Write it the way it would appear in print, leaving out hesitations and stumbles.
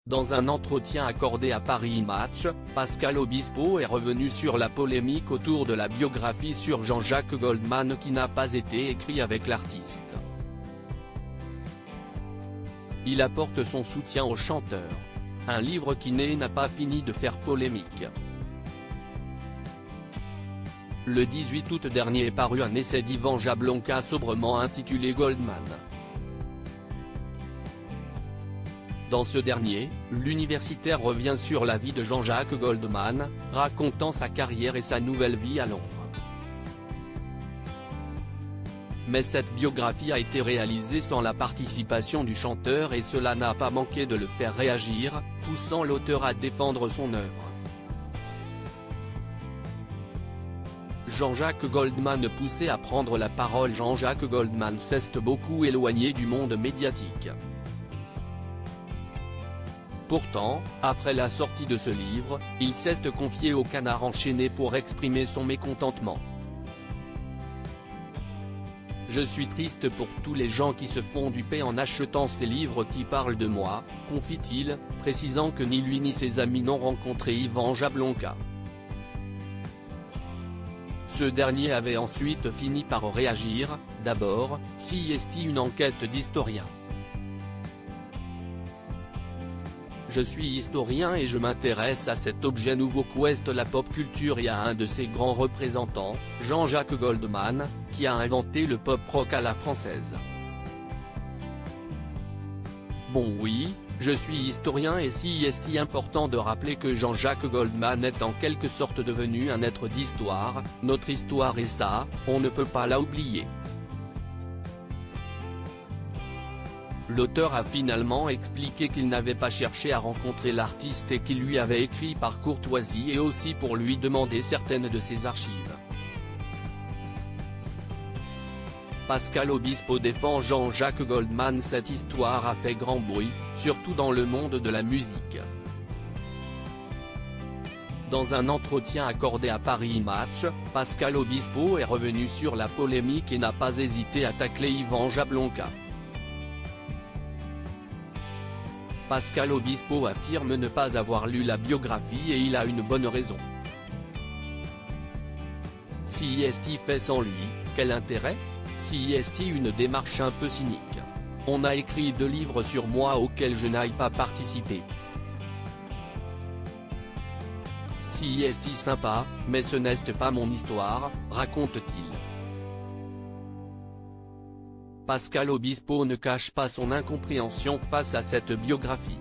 Dans un entretien accordé à Paris Match, Pascal Obispo est revenu sur la polémique autour de la biographie sur Jean-Jacques Goldman qui n'a pas été écrite avec l'artiste. Il apporte son soutien au chanteur. Un livre qui n'a pas fini de faire polémique. Le 18 août dernier est paru un essai d'Ivan Jablonka sobrement intitulé Goldman. Dans ce dernier, l'universitaire revient sur la vie de Jean-Jacques Goldman, racontant sa carrière et sa nouvelle vie à Londres. Mais cette biographie a été réalisée sans la participation du chanteur et cela n'a pas manqué de le faire réagir, poussant l'auteur à défendre son œuvre. Jean-Jacques Goldman poussé à prendre la parole. Jean-Jacques Goldman s'est beaucoup éloigné du monde médiatique. Pourtant, après la sortie de ce livre, il s'est confié au Canard enchaîné pour exprimer son mécontentement. Je suis triste pour tous les gens qui se font duper en achetant ces livres qui parlent de moi, confie-t-il, précisant que ni lui ni ses amis n'ont rencontré Ivan Jablonka. Ce dernier avait ensuite fini par réagir, d'abord, si est une enquête d'historien. Je suis historien et je m'intéresse à cet objet nouveau qu'est la pop culture et à un de ses grands représentants, Jean-Jacques Goldman, qui a inventé le pop rock à la française. Bon oui, je suis historien et si est important de rappeler que Jean-Jacques Goldman est en quelque sorte devenu un être d'histoire, notre histoire et ça, on ne peut pas la oublier. L'auteur a finalement expliqué qu'il n'avait pas cherché à rencontrer l'artiste et qu'il lui avait écrit par courtoisie et aussi pour lui demander certaines de ses archives. Pascal Obispo défend Jean-Jacques Goldman. Cette histoire a fait grand bruit, surtout dans le monde de la musique. Dans un entretien accordé à Paris Match, Pascal Obispo est revenu sur la polémique et n'a pas hésité à tacler Ivan Jablonka. Pascal Obispo affirme ne pas avoir lu la biographie et il a une bonne raison. Si est fait sans lui, quel intérêt? Si est une démarche un peu cynique. On a écrit 2 livres sur moi auxquels je n'aille pas participer. Si est sympa, mais ce n'est pas mon histoire, raconte-t-il. Pascal Obispo ne cache pas son incompréhension face à cette biographie.